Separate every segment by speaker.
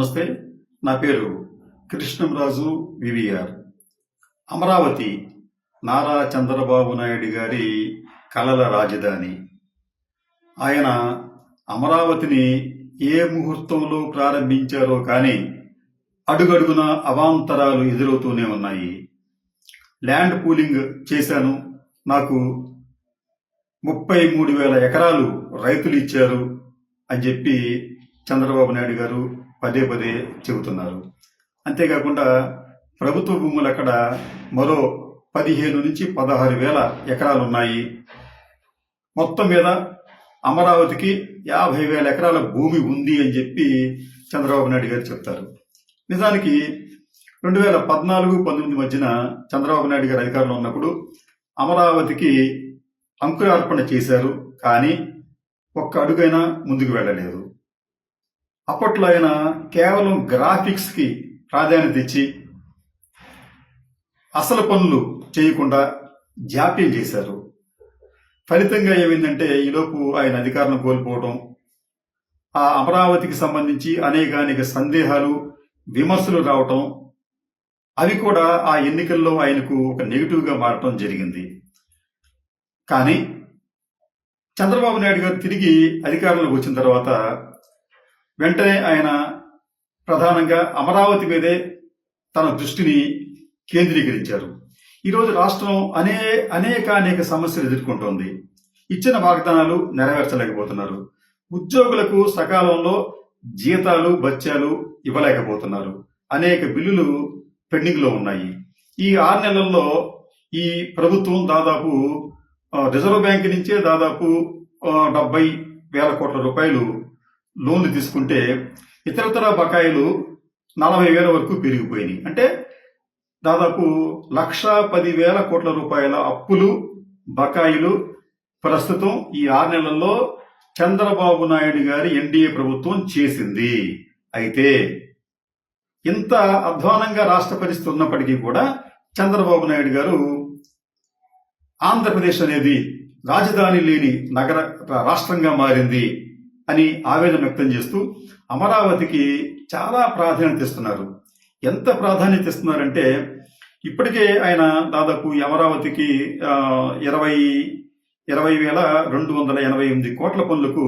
Speaker 1: నమస్తే. నా పేరు కృష్ణంరాజు వివిఆర్. అమరావతి నారా చంద్రబాబు నాయుడు గారి కలల రాజధాని. ఆయన అమరావతిని ఏ ముహూర్తంలో ప్రారంభించారో కానీ అడుగడుగున అవాంతరాలు ఎదురవుతూనే ఉన్నాయి. ల్యాండ్ పూలింగ్ చేశాను, నాకు 33,000 ఎకరాలు రైతులు ఇచ్చారు అని చెప్పి చంద్రబాబు నాయుడు గారు పదే పదే చెబుతున్నారు. అంతేకాకుండా ప్రభుత్వ భూములు అక్కడ మరో 15 నుంచి 16,000 ఎకరాలు ఉన్నాయి. మొత్తం మీద అమరావతికి 50,000 ఎకరాల భూమి ఉంది అని చెప్పి చంద్రబాబు నాయుడు గారు చెప్తారు. నిజానికి 2014-19 మధ్యన చంద్రబాబు నాయుడు గారు అధికారంలో ఉన్నప్పుడు అమరావతికి అంకురార్పణ చేశారు, కానీ ఒక్క అడుగైనా ముందుకు వెళ్ళలేదు. అప్పట్లో ఆయన కేవలం గ్రాఫిక్స్కి ప్రాధాన్యత ఇచ్చి అసలు పనులు చేయకుండా జాప్యం చేశారు. ఫలితంగా ఏమైందంటే ఈలోపు ఆయన అధికారం కోల్పోవడం, ఆ అమరావతికి సంబంధించి అనేక సందేహాలు, విమర్శలు రావటం, అవి కూడా ఆ ఎన్నికల్లో ఆయనకు ఒక నెగిటివ్గా మారటం జరిగింది. కానీ చంద్రబాబు నాయుడు గారు తిరిగి అధికారంలోకి వచ్చిన తర్వాత వెంటనే ఆయన ప్రధానంగా అమరావతి మీదే తన దృష్టిని కేంద్రీకరించారు. ఈరోజు రాష్ట్రం అనేక సమస్యలు ఎదుర్కొంటోంది. ఇచ్చిన వాగ్దానాలు నెరవేర్చలేకపోతున్నారు. ఉద్యోగులకు సకాలంలో జీతాలు బత్యాలు ఇవ్వలేకపోతున్నారు. అనేక బిల్లులు పెండింగ్ లో ఉన్నాయి. ఈ 6 నెలల్లో ఈ ప్రభుత్వం దాదాపు రిజర్వ్ బ్యాంక్ నుంచే దాదాపు 70,000 కోట్ల రూపాయలు లోన్లు తీసుకుంటే ఇతరతర బకాయిలు 40,000 వరకు పెరిగిపోయినాయి. అంటే దాదాపు 1,10,000 కోట్ల రూపాయల అప్పులు, బకాయిలు ప్రస్తుతం ఈ 6 నెలల్లో చంద్రబాబు నాయుడు గారి ఎన్డీఏ ప్రభుత్వం చేసింది. అయితే ఇంత అధ్వానంగా రాష్ట్ర పరిస్థితి ఉన్నప్పటికీ కూడా చంద్రబాబు నాయుడు గారు ఆంధ్రప్రదేశ్ అనేది రాజధాని లేని రాష్ట్రంగా మారింది అని ఆవేదన వ్యక్తం చేస్తూ అమరావతికి చాలా ప్రాధాన్యత ఇస్తున్నారు. ఎంత ప్రాధాన్యత ఇస్తున్నారంటే ఇప్పటికే ఆయన దాదాపు అమరావతికి 20,288 కోట్ల పనులకు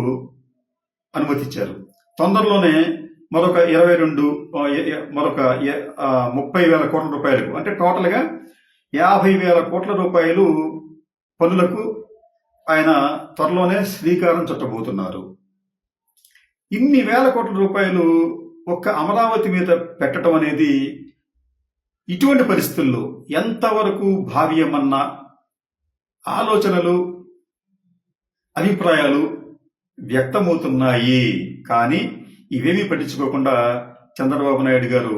Speaker 1: అనుమతిచ్చారు. తొందరలోనే మరొక 30,000 కోట్ల రూపాయలకు, అంటే టోటల్గా 50,000 కోట్ల రూపాయలు పనులకు ఆయన త్వరలోనే శ్రీకారం చుట్టబోతున్నారు. ఇన్ని వేల కోట్ల రూపాయలు ఒక్క అమరావతి మీద పెట్టడం అనేది ఇటువంటి పరిస్థితుల్లో ఎంతవరకు భావ్యమన్న ఆలోచనలు, అభిప్రాయాలు వ్యక్తమవుతున్నాయి. కానీ ఇవేమీ పట్టించుకోకుండా చంద్రబాబు నాయుడు గారు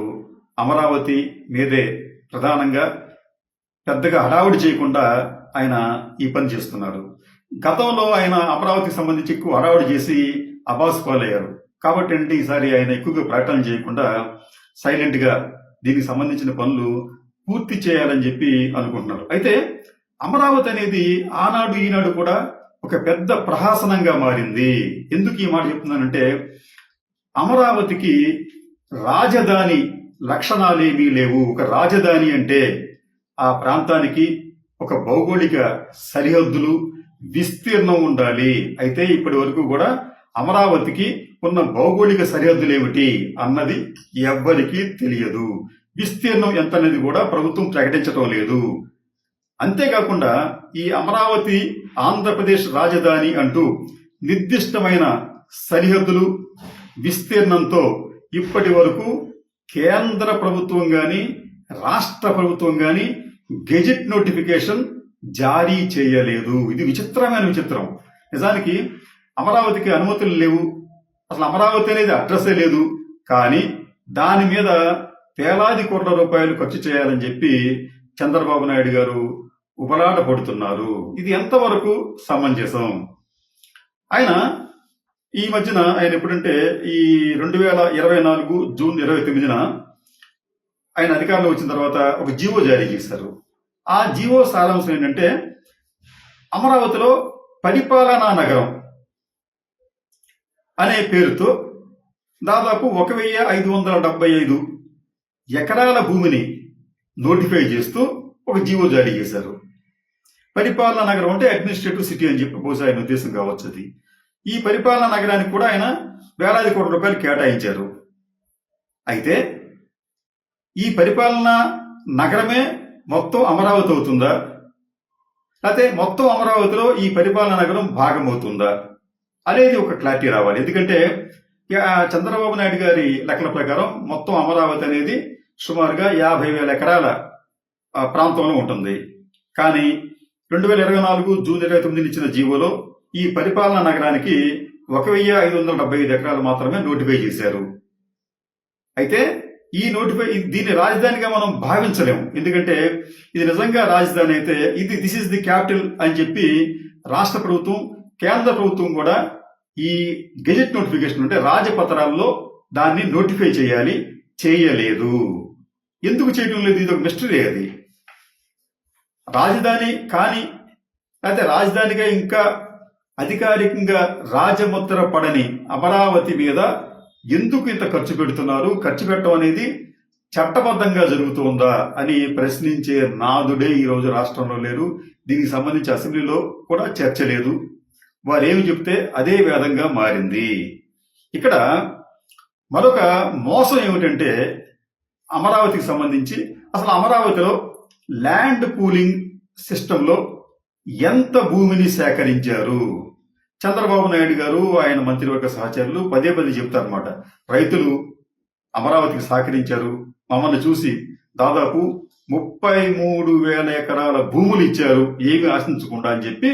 Speaker 1: అమరావతి మీదే ప్రధానంగా పెద్దగా హడావుడి చేయకుండా ఆయన ఈ పని చేస్తున్నారు. గతంలో ఆయన అమరావతికి సంబంధించి ఎక్కువ హడావుడి చేసి అబాస్ పాలయ్యారు. కాబట్టి అంటే ఈసారి ఆయన ఎక్కువగా ప్రకటన చేయకుండా సైలెంట్ గా దీనికి సంబంధించిన పనులు పూర్తి చేయాలని చెప్పి అనుకుంటున్నారు. అయితే అమరావతి అనేది ఆనాడు ఈనాడు కూడా ఒక పెద్ద ప్రహాసనంగా మారింది. ఎందుకు ఈ మాట చెప్తున్నానంటే అమరావతికి రాజధాని లక్షణాలేమీ లేవు. ఒక రాజధాని అంటే ఆ ప్రాంతానికి ఒక భౌగోళిక సరిహద్దులు, విస్తీర్ణం ఉండాలి. అయితే ఇప్పటి వరకు కూడా అమరావతికి ఉన్న భౌగోళిక సరిహద్దులు ఏమిటి అన్నది ఎవ్వరికీ తెలియదు. విస్తీర్ణం ఎంత అనేది కూడా ప్రభుత్వం ప్రకటించడం లేదు. అంతేకాకుండా ఈ అమరావతి ఆంధ్రప్రదేశ్ రాజధాని అంటూ నిర్దిష్టమైన సరిహద్దులు, విస్తీర్ణంతో ఇప్పటి వరకు కేంద్ర ప్రభుత్వం గాని రాష్ట్ర ప్రభుత్వం గాని గెజెట్ నోటిఫికేషన్ జారీ చేయలేదు. ఇది విచిత్రం. నిజానికి అమరావతికి అనుమతులు లేవు, అసలు అమరావతి అనేది అడ్రస్సే లేదు. కానీ దాని మీద వేలాది కోట్ల రూపాయలు ఖర్చు చేయాలని చెప్పి చంద్రబాబు నాయుడు గారు ఉపలాట పడుతున్నారు. ఇది ఎంతవరకు సమంజసం? ఆయన ఈ మధ్యన ఆయన ఎప్పుడంటే ఈ 2024 జూన్ 29న ఆయన అధికారంలో వచ్చిన తర్వాత ఒక జీవో జారీ చేశారు. ఆ జీవో సారాంశం ఏంటంటే అమరావతిలో పరిపాలనా నగరం అనే పేరుతో దాదాపు 1575 ఎకరాల భూమిని నోటిఫై చేస్తూ ఒక జీవో జారీ చేశారు. పరిపాలనా నగరం అంటే అడ్మినిస్ట్రేటివ్ సిటీ అని చెప్పి బహుశా ఆయన ఉద్దేశం కావచ్చు అది. ఈ పరిపాలనా నగరానికి కూడా ఆయన వేలాది కోట్ల రూపాయలు కేటాయించారు. అయితే ఈ పరిపాలనా నగరమే మొత్తం అమరావతి అవుతుందా, లేకపోతే మొత్తం అమరావతిలో ఈ పరిపాలనా నగరం భాగం అవుతుందా అనేది ఒక క్లారిటీ రావాలి. ఎందుకంటే చంద్రబాబు నాయుడు గారి లెక్కల ప్రకారం మొత్తం అమరావతి అనేది సుమారుగా 50,000 ఎకరాల ప్రాంతంలో ఉంటుంది. కానీ 2024 జూన్ 29 ఇచ్చిన జీవోలో ఈ పరిపాలనా నగరానికి 1575 ఎకరాలు మాత్రమే నోటిఫై చేశారు. అయితే దీన్ని రాజధానిగా మనం భావించలేము. ఎందుకంటే ఇది నిజంగా రాజధాని అయితే దిస్ ఇస్ ది క్యాపిటల్ అని చెప్పి రాష్ట్ర ప్రభుత్వం, కేంద్ర ప్రభుత్వం కూడా ఈ గెజెట్ నోటిఫికేషన్ అంటే రాజపత్రాల్లో దాన్ని నోటిఫై చేయాలి, చేయలేదు. ఎందుకు చేయడం లేదు? ఇది ఒక మిస్టరీ. అది రాజధాని కానీ లేకపోతే రాజధానిగా ఇంకా అధికారికంగా రాజముద్ర పడని అమరావతి మీద ఎందుకు ఇంత ఖర్చు పెడుతున్నారు? ఖర్చు పెట్టడం అనేది చట్టబద్ధంగా జరుగుతుందా అని ప్రశ్నించే నాదుడే ఈరోజు రాష్ట్రంలో లేరు. దీనికి సంబంధించి అసెంబ్లీలో కూడా చర్చ లేదు. వారు ఏమి చెప్తే అదే వేదంగా మారింది. ఇక్కడ మరొక మోసం ఏమిటంటే అమరావతికి సంబంధించి అసలు అమరావతిలో ల్యాండ్ పూలింగ్ సిస్టంలో ఎంత భూమిని సేకరించారు? చంద్రబాబు నాయుడు గారు, ఆయన మంత్రివర్గ సహచరులు పదే చెప్తారన్నమాట. రైతులు అమరావతికి సహకరించారు, మమ్మల్ని చూసి దాదాపు 33,000 ఎకరాల భూములు ఇచ్చారు ఏమి ఆశించకుండా అని చెప్పి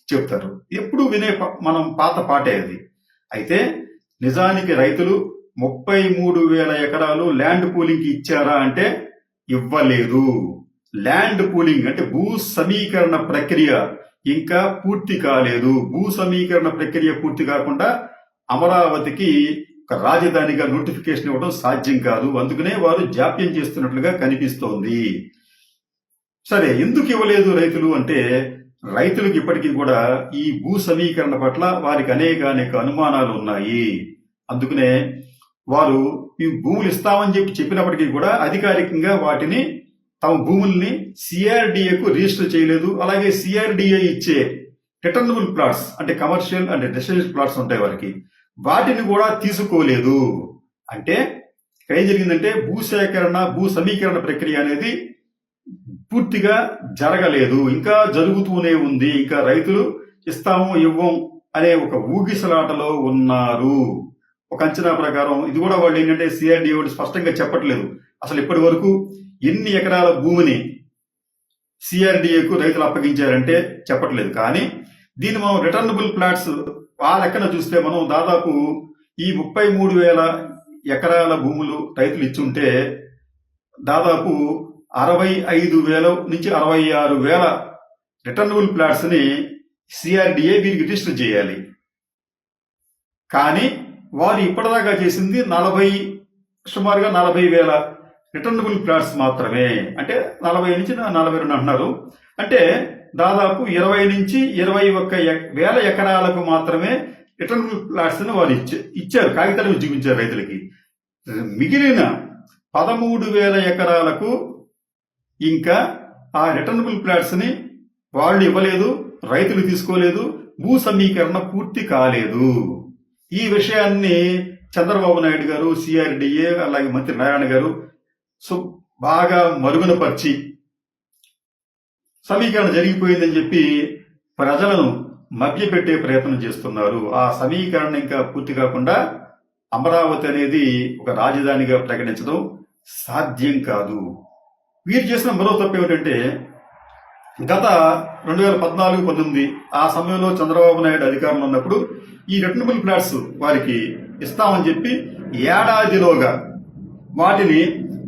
Speaker 1: చెప్తారు. ఎప్పుడు వినే మనం పాత పాటే అది. అయితే నిజానికి రైతులు 33,000 ఎకరాలు ల్యాండ్ పూలింగ్ ఇచ్చారా అంటే ఇవ్వలేదు. ల్యాండ్ పూలింగ్ అంటే భూ సమీకరణ ప్రక్రియ ఇంకా పూర్తి కాలేదు. భూ సమీకరణ ప్రక్రియ పూర్తి కాకుండా అమరావతికి ఒక రాజధానిగా నోటిఫికేషన్ ఇవ్వడం సాధ్యం కాదు. అందుకనే వారు జాప్యం చేస్తున్నట్లుగా కనిపిస్తోంది. సరే, ఎందుకు ఇవ్వలేదు రైతులు అంటే రైతులకు ఇప్పటికీ కూడా ఈ భూ సమీకరణ పట్ల వారికి అనేక అనుమానాలు ఉన్నాయి. అందుకనే వారు ఈ భూములు ఇస్తామని చెప్పినప్పటికీ కూడా అధికారికంగా వాటిని తమ భూముల్ని సిఆర్డిఏకు రిజిస్టర్ చేయలేదు. అలాగే సిఆర్డిఏ ఇచ్చే రిటర్నబుల్ ప్లాట్స్ అంటే కమర్షియల్ అండ్ రెసిడెన్షియల్ ప్లాట్స్ ఉంటాయి వారికి, వాటిని కూడా తీసుకోలేదు. అంటే ఇక్కడ ఏం జరిగిందంటే భూ సమీకరణ ప్రక్రియ అనేది పూర్తిగా జరగలేదు, ఇంకా జరుగుతూనే ఉంది. ఇంకా రైతులు ఇస్తాము ఇవ్వం అనే ఒక ఊగిసలాటలో ఉన్నారు. ఒక అంచనా ప్రకారం ఇది కూడా వాళ్ళు ఏంటంటే సిఆర్డిఏ స్పష్టంగా చెప్పట్లేదు అసలు ఇప్పటి వరకు ఎన్ని ఎకరాల భూమిని సిఆర్డిఏకు రైతులు అప్పగించారంటే చెప్పట్లేదు. కానీ దీన్ని మనం రిటర్నబుల్ ప్లాట్స్ ఆ లెక్కన చూస్తే మనం దాదాపు ఈ 33,000 ఎకరాల భూములు రైతులు ఇచ్చుంటే దాదాపు 65,000 నుంచి 66,000 రిటర్నబుల్ ప్లాట్స్ ని సిఆర్డిఏ వీరికి రిజిస్టర్ చేయాలి. కానీ వారు ఇప్పటిదాకా చేసింది సుమారుగా 40,000 రిటర్నబుల్ ప్లాట్స్ మాత్రమే. అంటే 40 నుంచి 42 అంటున్నారు. అంటే దాదాపు 20 నుంచి 21,000 ఎకరాలకు మాత్రమే రిటర్నబుల్ ప్లాట్స్ ని వారు ఇచ్చారు, కాగితాలు చూపించారు రైతులకి. మిగిలిన 13,000 ఎకరాలకు ఇంకా ఆ రిటర్నబుల్ ప్లాట్స్ ని వాళ్ళు ఇవ్వలేదు, రైతులు తీసుకోలేదు, భూ సమీకరణ పూర్తి కాలేదు. ఈ విషయాన్ని చంద్రబాబు నాయుడు గారు, సిఆర్డిఏ అలాగే మంత్రి నారాయణ గారు బాగా మరుగున పరిచి సమీకరణ జరిగిపోయిందని చెప్పి ప్రజలను మభ్యపెట్టే ప్రయత్నం చేస్తున్నారు. ఆ సమీకరణ ఇంకా పూర్తి కాకుండా అమరావతి అనేది ఒక రాజధానిగా ప్రకటించడం సాధ్యం కాదు. వీరు చేసిన మరో తప్పు ఏమిటంటే గత 2014-19 ఆ సమయంలో చంద్రబాబు నాయుడు అధికారంలో ఉన్నప్పుడు ఈ రిటర్నబుల్ ప్లాట్స్ వారికి ఇస్తామని చెప్పి ఏడాదిలోగా వాటిని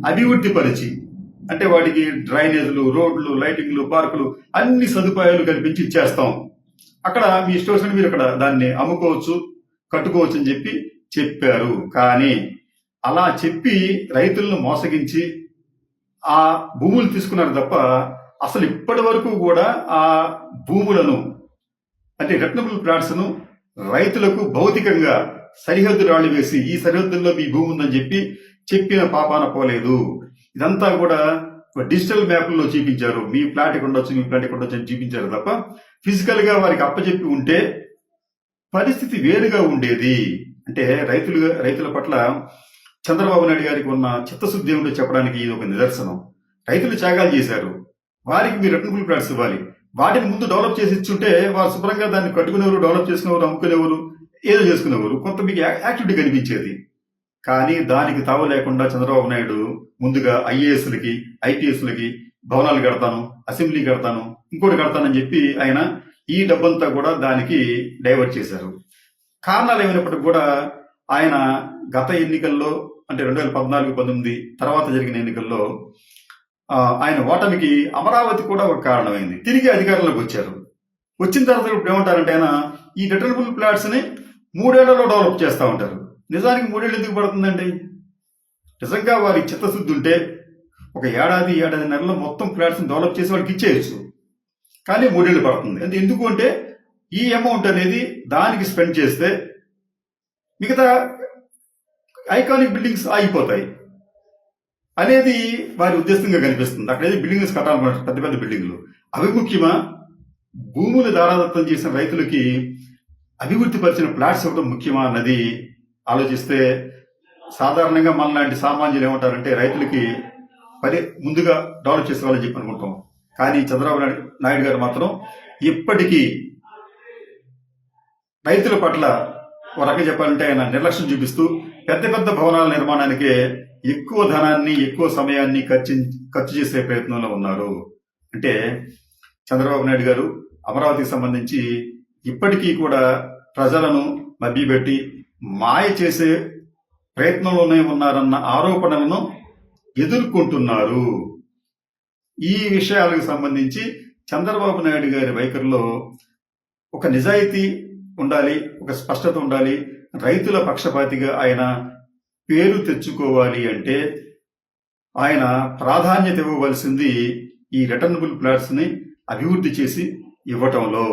Speaker 1: అభివృద్ధి పరిచి, అంటే వాటికి డ్రైనేజీలు, రోడ్లు, లైటింగ్లు, పార్కులు అన్ని సదుపాయాలు కల్పించి ఇచ్చేస్తాం, అక్కడ మీ ఇష్టం వచ్చినట్టు మీరు అక్కడ దాన్ని అమ్ముకోవచ్చు, కట్టుకోవచ్చు అని చెప్పారు. కానీ అలా చెప్పి రైతులను మోసగించి ఆ భూములు తీసుకున్నారు తప్ప అసలు ఇప్పటి వరకు కూడా ఆ భూములను అంటే రిటర్నబుల్ ప్లాట్స్ ను రైతులకు భౌతికంగా సరిహద్దు రాళ్లు వేసి ఈ సరిహద్దుల్లో మీ భూమి ఉందని చెప్పిన పాపాన పోలేదు. ఇదంతా కూడా డిజిటల్ మ్యాప్లలో చూపించారు. మీ ఫ్లాట్ ఇక్కడ ఉండొచ్చు, మీ ఫ్లాట్ ఇక్కడ ఉండొచ్చు అని చూపించారు తప్ప ఫిజికల్ గా వారికి అప్పచెప్పి ఉంటే పరిస్థితి వేరుగా ఉండేది. అంటే రైతుల పట్ల చంద్రబాబు నాయుడు గారికి ఉన్న చిత్తశుద్ధి ఏమిటో చెప్పడానికి ఇది ఒక నిదర్శనం. రైతులు త్యాగాలు చేశారు, వారికి మీరు రిటర్నబుల్ ప్లాట్స్ ఇవ్వాలి. వాటిని ముందు డెవలప్ చేసి ఇచ్చుంటే వారు శుభ్రంగా దాన్ని కట్టుకునేవారు, డెవలప్ చేసుకునేవారు, అమ్ముకునేవారు, ఏదో చేసుకునేవారు, కొంత మీకు యాక్టివిటీ కనిపించేది. కానీ దానికి తావు లేకుండా చంద్రబాబు నాయుడు ముందుగా ఐఏఎస్లకి, ఐపీఎస్లకి భవనాలు కడతాను, అసెంబ్లీ కడతాను, ఇంకోటి కడతానని చెప్పి ఆయన ఈ డబ్బంతా కూడా దానికి డైవర్ట్ చేశారు. కారణాలు ఏమైనప్పటికీ కూడా ఆయన గత ఎన్నికల్లో అంటే 2014-19 తర్వాత జరిగిన ఎన్నికల్లో ఆయన ఓటమికి అమరావతి కూడా ఒక కారణమైంది. తిరిగి అధికారంలోకి వచ్చారు. వచ్చిన తర్వాత ఇప్పుడు ఏమంటారంటే ఆయన ఈ రిటర్నబుల్ ప్లాట్స్ ని 3 ఏళ్లలో డెవలప్ చేస్తూ ఉంటారు. నిజానికి 3 ఏళ్ళు ఎందుకు పడుతుందండి? నిజంగా వారి చిత్తశుద్ధి ఉంటే ఒక ఏడాది నెలలో మొత్తం ప్లాట్స్ ని డెవలప్ చేసి వాళ్ళకి ఇచ్చేయచ్చు. కానీ 3 ఏళ్ళు పడుతుంది. ఎందుకు అంటే ఈ అమౌంట్ అనేది దానికి స్పెండ్ చేస్తే మిగతా ఐకానిక్ బిల్డింగ్స్ ఆగిపోతాయి అనేది వారి ఉద్దేశంగా కనిపిస్తుంది. అక్కడేది బిల్డింగ్స్ కట్టాలనుకుంటారు, పెద్ద పెద్ద బిల్డింగ్లు. అవి ముఖ్యమా? భూములు దారాదత్తం చేసిన రైతులకి అభివృద్ధి పరిచిన ప్లాట్స్ ఇవ్వడం ముఖ్యమా అన్నది ఆలోచిస్తే సాధారణంగా మనలాంటి సామాన్యులు ఏమంటారంటే రైతులకి ముందుగా డెవలప్ చేసుకోవాలని చెప్పి అనుకుంటాం. కానీ చంద్రబాబు నాయుడు గారు మాత్రం ఇప్పటికీ రైతుల పట్ల ఒక రకంగా చెప్పాలంటే ఆయన నిర్లక్ష్యం చూపిస్తూ పెద్ద పెద్ద భవనాల నిర్మాణానికే ఎక్కువ ధనాన్ని, ఎక్కువ సమయాన్ని ఖర్చు చేసే ప్రయత్నంలో ఉన్నారు. అంటే చంద్రబాబు నాయుడు గారు అమరావతికి సంబంధించి ఇప్పటికీ కూడా ప్రజలను మభ్యపెట్టి మాయ చేసే ప్రయత్నంలోనే ఉన్నారన్న ఆరోపణలను ఎదుర్కొంటున్నారు. ఈ విషయాలకు సంబంధించి చంద్రబాబు నాయుడు గారి వైఖరిలో ఒక నిజాయితీ ఉండాలి, ఒక స్పష్టత ఉండాలి. రైతుల పక్షపాతిగా ఆయన పేరు తెచ్చుకోవాలి అంటే ఆయన ప్రాధాన్యత ఇవ్వవలసింది ఈ రిటర్నబుల్ ప్లాట్స్ ని అభివృద్ధి చేసి ఇవ్వటంలో.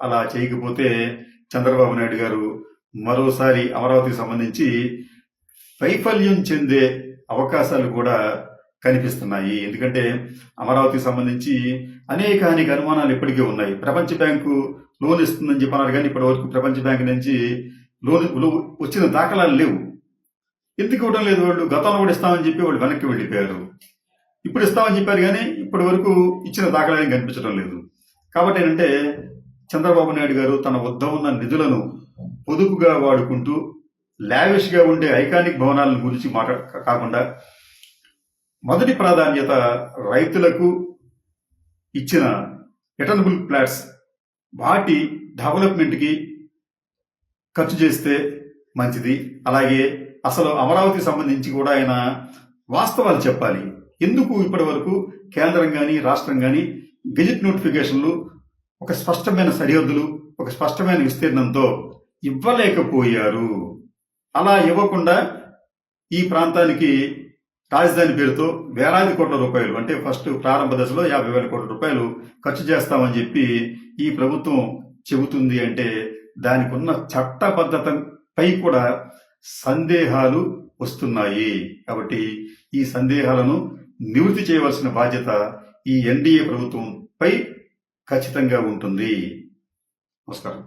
Speaker 1: అలా చేయకపోతే చంద్రబాబు నాయుడు గారు మరోసారి అమరావతికి సంబంధించి వైఫల్యం చెందే అవకాశాలు కూడా కనిపిస్తున్నాయి. ఎందుకంటే అమరావతికి సంబంధించి అనేక అనుమానాలు ఇప్పటికే ఉన్నాయి. ప్రపంచ బ్యాంకు లోన్ ఇస్తుందని చెప్పన్నారు, కానీ ఇప్పటి వరకు ప్రపంచ బ్యాంకు నుంచి లోన్ వచ్చిన దాఖలాలు లేవు. ఎందుకు ఇవ్వడం లేదు? వాళ్ళు గతంలో కూడా ఇస్తామని చెప్పి వాళ్ళు వెనక్కి వెళ్ళిపోయారు. ఇప్పుడు ఇస్తామని చెప్పారు కానీ ఇప్పటి వరకు ఇచ్చిన దాఖలాలు కనిపించడం లేదు. కాబట్టి ఏంటంటే చంద్రబాబు నాయుడు గారు తన వద్ద ఉన్న నిధులను పొదుపుగా వాడుకుంటూ లావిష్ గా ఉండే ఐకానిక్ భవనాల గురించి కాకుండా మొదటి ప్రాధాన్యత రైతులకు ఇచ్చిన రిటర్నబుల్ ప్లాట్స్ వాటి డెవలప్మెంట్ కి ఖర్చు చేస్తే మంచిది. అలాగే అసలు అమరావతికి సంబంధించి కూడా ఆయన వాస్తవాలు చెప్పాలి. ఎందుకు ఇప్పటి వరకు కేంద్రం కానీ రాష్ట్రం కానీ గెజిట్ నోటిఫికేషన్లు ఒక స్పష్టమైన సరిహద్దులు, ఒక స్పష్టమైన విస్తీర్ణంతో ఇవ్వలేకపోయారు. అలా ఇవ్వకుండా ఈ ప్రాంతానికి రాజధాని పేరుతో వేలాది కోట్ల రూపాయలు, అంటే ఫస్ట్ ప్రారంభ దశలో 50,000 కోట్ల రూపాయలు ఖర్చు చేస్తామని చెప్పి ఈ ప్రభుత్వం చెబుతుంది. అంటే దానికి ఉన్న చట్టబద్ధతపై కూడా సందేహాలు వస్తున్నాయి. కాబట్టి ఈ సందేహాలను నివృత్తి చేయవలసిన బాధ్యత ఈ ఎన్డీఏ ప్రభుత్వంపై ఖచ్చితంగా ఉంటుంది. నమస్కారం.